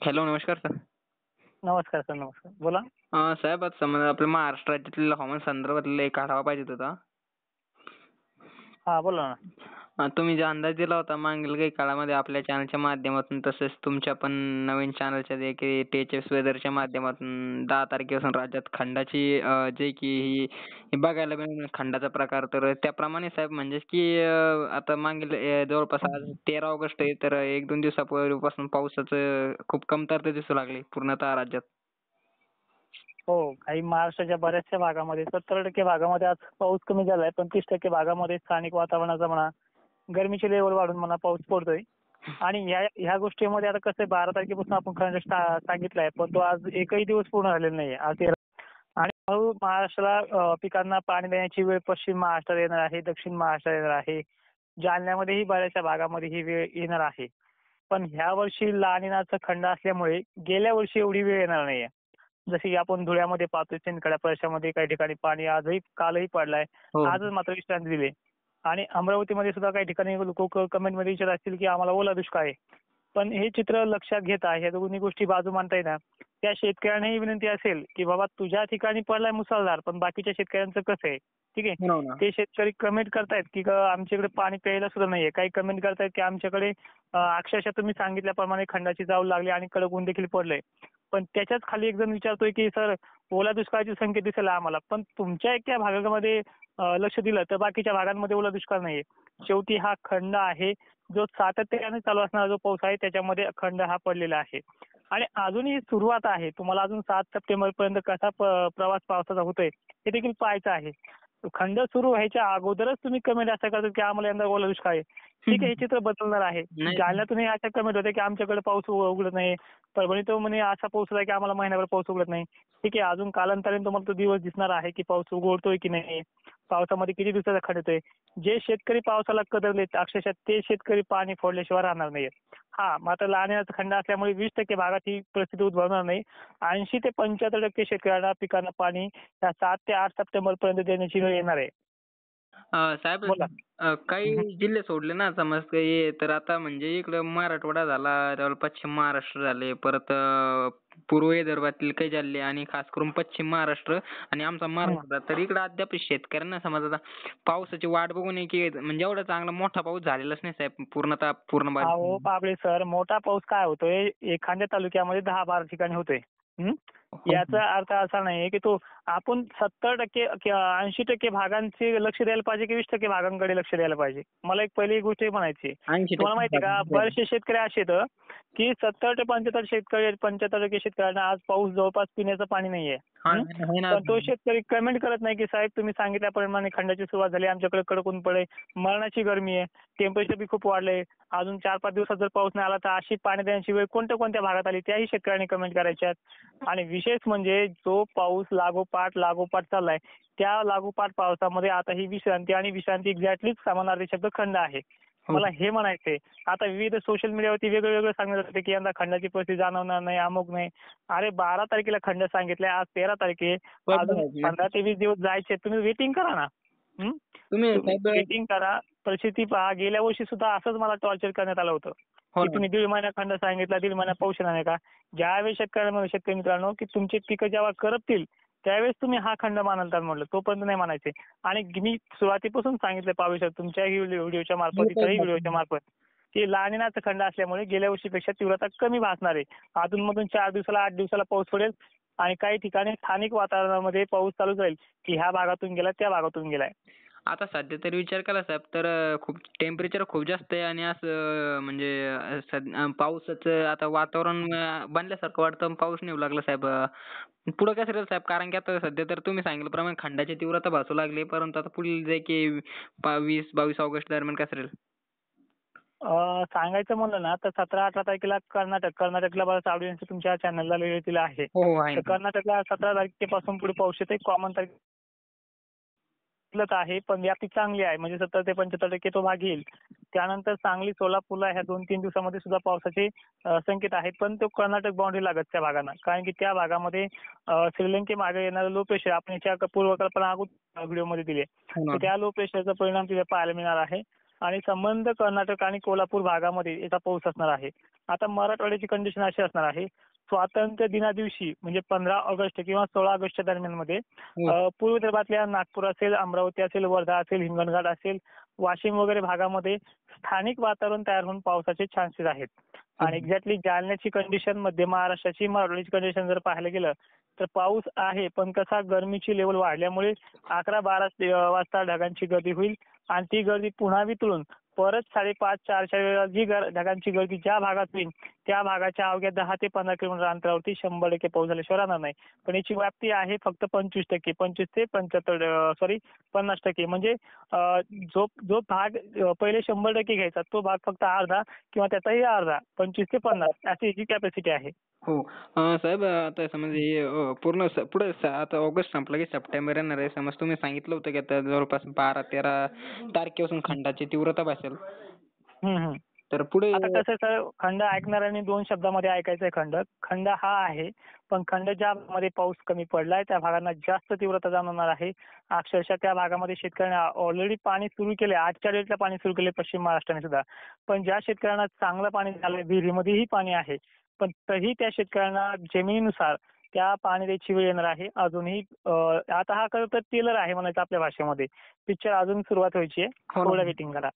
Hello, नमस्कार sir. नमस्कार sir, नमस्कार. बोला. साहेब, आता समजा आपल्या महाराष्ट्र राज्यातील हवामान संदर्भातला एक आढावा पाहिजे होता. हां, बोला ना. तुम्ही जो अंदाज दिला होता मागील काही काळामध्ये आपल्या चॅनलच्या माध्यमातून, तसेच तुमच्या पण नवीन चॅनलच्या जे टेचेस वेदरच्या माध्यमातून 10 तारखेपासून राज्यात खंडाची जे की ही बघायला मिळेल खंडाचा प्रकार. तर त्याप्रमाणे साहेब म्हणजे की आता मागील जवळपास आज 13 ऑगस्ट आहे, तर 1-2 दिवसापूर्वीपासून पावसाचं खूप कमतरता दिसू लागली पूर्णतः राज्यात. हो, काही महाराष्ट्राच्या बऱ्याचशा भागामध्ये 70% भागामध्ये आज पाऊस कमी झालाय, पण 30% भागामध्ये स्थानिक वातावरणाचा म्हणा, गरमीची लेव्हल वाढून म्हणा पाऊस पडतोय. आणि ह्या गोष्टीमध्ये आता कसं आहे 12 तारखेपासून आपण खंड सांगितलाय, पण तो आज एकही दिवस पूर्ण झालेला नाहीये. आज 13 आणि हळूहळू महाराष्ट्राला पिकांना पाणी देण्याची वेळ पश्चिम महाराष्ट्रात येणार आहे, दक्षिण महाराष्ट्रात येणार आहे. जालन्यामध्येही बऱ्याचशा भागामध्ये ही वेळ येणार आहे. पण ह्या वर्षी लानिनाचा खंड असल्यामुळे गेल्या वर्षी एवढी वेळ येणार नाहीये. जशी आपण धुळ्यामध्ये पाहतोय सिंदखेड परिसरामध्ये काही ठिकाणी पाणी आजही कालही पडलाय. हो. आजच मात्र विश्रांती दिली. आणि अमरावतीमध्ये सुद्धा काही ठिकाणी लोक कमेंटमध्ये विचारत असतील की आम्हाला ओला दुष्काळ आहे. पण हे चित्र लक्षात घेता ह्या दोन्ही गोष्टी बाजू मांडता येणार. त्या शेतकऱ्यांनाही विनंती असेल की बाबा तुझ्या ठिकाणी पडलाय मुसळधार, पण बाकीच्या शेतकऱ्यांचं कसं आहे? ठीक आहे. हो ना. ते शेतकरी कमेंट करतायत की आमच्याकडे पाणी प्यायला सुद्धा नाहीये. काही कमेंट करतायत की आमच्याकडे अक्षरशः तुम्ही सांगितल्याप्रमाणे खंडाची जाऊ लागली आणि कडक ऊन देखील पडलंय. पण त्याच्याच खाली एक जण विचारतोय की सर ओला दुष्काळाचे संकेत दिसेल आम्हाला, पण तुमच्या एका भागामध्ये लक्ष दिलं तर बाकीच्या भागांमध्ये ओला दुष्काळ नाहीये. शेवटी हा खंड आहे जो सातत्याने चालू असणारा जो पाऊस आहे त्याच्यामध्ये खंड हा पडलेला आहे. आणि अजूनही सुरुवात आहे. तुम्हाला अजून 7 सप्टेंबर पर्यंत कसा प्रवास पावसाचा होतोय हे देखील पाहायचं आहे. खंड सुरू व्हायच्या अगोदरच तुम्ही कमेंट असं करतात की आम्हाला यंदा ओला दुष्काळ आहे. ठीक आहे, हे चित्र बदलणार आहे. नाही. जालन्यातूनही अशा कमेंट होत्या की आमच्याकडे पाऊस उघडत नाही. परभणीत म्हणे असा पाऊस होता की आम्हाला महिनाभर पाऊस उघडत नाही. ठीक आहे, अजून कालांतराने तुम्हाला तो दिवस दिसणार आहे की पाऊस उघडतोय की नाही, पावसामध्ये किती दिवसाचा खंड येतोय. जे शेतकरी पावसाला कदरलेत अक्षरशः ते शेतकरी पाणी फोडल्याशिवाय राहणार नाहीये. मात्र लानिनाचा खंड असल्यामुळे 20% भागात ही परिस्थिती उद्भवणार नाही. 80 ते 75% शेतकऱ्यांना पिकांना पाणी या 7 ते 8 सप्टेंबर पर्यंत देण्याची वेळ येणार आहे. साहेब, बोला. काही जिल्हे सोडले ना समज काही, तर आता म्हणजे इकडं मराठवाडा झाला, त्यावर पश्चिम महाराष्ट्र झाले, परत पूर्व विदर्भातील काही जिल्हे आणि खास करून पश्चिम महाराष्ट्र आणि आमचा महाराष्ट्र. तर इकडं अद्याप शेतकऱ्यांना समज आता पावसाची वाट बघून आहे की म्हणजे एवढा चांगला मोठा पाऊस झालेलाच नाही साहेब पूर्ण अहो बाबळे सर, मोठा पाऊस काय होतोय एखाद्या तालुक्यामध्ये 10-12 ठिकाणी होतोय. याचा अर्थ असा नाही की तो आपण 70% किंवा 80% भागांचे लक्ष द्यायला पाहिजे की 20% भागांकडे लक्ष द्यायला पाहिजे. मला एक पहिली गोष्ट म्हणायची. 80% तुम्हाला माहिती आहे का बरेचसे शेतकरी असे आहेत की 70 ते 75% शेतकऱ्यांना आज पाऊस जवळपास पिण्याचं पाणी नाहीये. पण तो शेतकरी कमेंट करत नाही की साहेब तुम्ही सांगितल्याप्रमाणे खंडाची सुरुवात झाली, आमच्याकडे कडक ऊन पडे, मरणाची गरमी आहे, टेम्परेचर बी खूप वाढलंय, अजून 4-5 दिवसात जर पाऊस नाही आला तर अशी पाणी देण्याची वेळ कोणत्या कोणत्या भागात आली त्याही शेतकऱ्यांनी कमेंट करायच्यात. आणि विशेष म्हणजे जो पाऊस लागोपाठ चाललाय त्या लागोपाठ पावसामध्ये आता ही विश्रांती आणि विश्रांती एक्झॅक्टलीच समानार्थी शब्द खंड आहे. मला हे म्हणायचंय. आता विविध सोशल मीडियावरती वेगळं सांगण्यात येते की यंदा खंडाची परिस्थिती जाणवणार नाही, अमुक नाही. अरे 12 तारखेला खंड सांगितलंय, आज 13 तारीख आहे. अजून 15 ते 20 दिवस जायचे. तुम्ही वेटिंग करा ना. तुम्ही तुम्ही साहेब. वेटिंग करा. परिस्थिती पहा. गेल्या वर्षी सुद्धा असंच मला टॉर्चर करण्यात आलं होतं. हो की ना. तुम्ही 1.5 महिना खंड सांगितला, 1.5 महिना पाऊस येणार नाही का? ज्यावेळेस शेतकरी मित्रांनो की तुमची पिकं जेव्हा करपतील त्यावेळेस तुम्ही हा खंड मानाल म्हटलं. तोपर्यंत नाही मानायचे. आणि मी सुरुवातीपासून सांगितलं पावेसर तुमच्याही व्हिडिओच्या मार्फत, इतरही व्हिडिओच्या मार्फत की लानिनाचा खंड असल्यामुळे गेल्या वर्षीपेक्षा तीव्रता कमी भासणार आहे. अधूनमधून 4 दिवसाला 8 दिवसाला पाऊस पडेल आणि काही ठिकाणी स्थानिक वातावरणामध्ये पाऊस चालू राहील की ह्या भागातून गेला त्या भागातून गेलाय. आता सध्या तरी विचार केला साहेब तर खूप टेम्परेचर खूप जास्त आहे आणि असं म्हणजे पावसाचं आता वातावरण बनल्यासारखं वाटतं पण पाऊस नाही येऊ लागला साहेब. पुढं कसं राहील साहेब, कारण की आता सध्या तर तुम्ही सांगितल्याप्रमाणे खंडाची तीव्रता भासू लागली, परंतु आता पुढील जे की 20-22 ऑगस्ट दरम्यान कसं राहील? सांगायचं म्हणलं ना तर 17-18 तारखेला कर्नाटकला बराच ऑडियन्स तुमच्या चॅनलला दिला आहे. हो हो, आहे तर ना. कर्नाटकला 17 तारखेपासून पुढे पाऊस येते. कॉमन आहे पण व्याप्ती चांगली आहे म्हणजे 70 ते 75% तो भाग येईल. त्यानंतर सांगली, सोलापूरला ह्या 2-3 दिवसामध्ये सुद्धा पावसाचे संकेत आहेत. पण तो कर्नाटक बाउंड्री लागत त्या भागांना. कारण की त्या भागामध्ये श्रीलंकेमागे येणारं लो प्रेशर आपण याच्या पूर्वकल्पना अगोदर व्हिडिओमध्ये दिली आहे. हो ना. तर त्या लो प्रेशरचा परिणाम तिथे पाहायला मिळणार आहे. आणि संबंध कर्नाटक आणि कोल्हापूर भागामध्ये याचा पाऊस असणार आहे. आता मराठवाड्याची कंडिशन अशी असणार आहे. स्वातंत्र्य दिना दिवशी म्हणजे 15 ऑगस्ट किंवा 16 ऑगस्टच्या दरम्यानमध्ये पूर्व विदर्भातल्या नागपूर असेल, अमरावती असेल, वर्धा असेल, हिंगणघाट असेल, वाशिम वगैरे भागामध्ये स्थानिक वातावरण तयार होऊन पावसाचे चान्सेस आहेत. आणि एक्झॅक्टली जालन्याची कंडिशन, मध्य महाराष्ट्राची, मराठवाड्याची कंडिशन जर पाहायला गेलं तर पाऊस आहे, पण कसा गरमीची लेवल वाढल्यामुळे 11-12 वाजता ढगांची गर्दी होईल आणि ती गर्दी पुन्हा वितळून परत 5:30-4च्या वेळेला जी ढगांची गर्दी ज्या भागात होईल त्या भागाच्या अवघ्या 10 ते 15 किलोमीटर अंतरावरती 100% पाऊस झाल्याशिवाय राहणार नाही. पण याची व्याप्ती आहे फक्त 25%, 25 ते 50% म्हणजे जो जो भाग पहिले 100% घ्यायचा तो भाग फक्त अर्धा किंवा त्याचाही अर्धा 25 ते 50 अशी याची कॅपॅसिटी आहे. हो. साहेब आता समज हे पूर्ण पुढे आता ऑगस्ट संपला की सप्टेंबर येणार आहे. समज तुम्ही सांगितलं होतं की आता जवळपास 12-13 तारखेपासून खंडाची तीव्रता बसेल. तर पुढे आता कसं सर, खंड ऐकणाऱ्यांनी 2 शब्दामध्ये ऐकायचंय खंड. खंड हा आहे, पण खंड ज्या भागामध्ये पाऊस कमी पडलाय त्या भागांना जास्त तीव्रता जाणवणार आहे. अक्षरशः त्या भागामध्ये शेतकऱ्यांनी ऑलरेडी पाणी सुरू केले, आजच्या डेटला पाणी सुरू केले पश्चिम महाराष्ट्राने सुद्धा. पण ज्या शेतकऱ्यांना चांगलं पाणी झालंय, विहिरीमध्येही पाणी आहे, पण तरी त्या शेतकऱ्यांना जमिनीनुसार त्या पाणी द्यायची वेळ येणार आहे. अजूनही आता हा खरं तर टेलर आहे म्हणायचं आपल्या भाषेमध्ये. पिक्चर अजून सुरुवात व्हायची आहे. थोडं वेटिंग करा.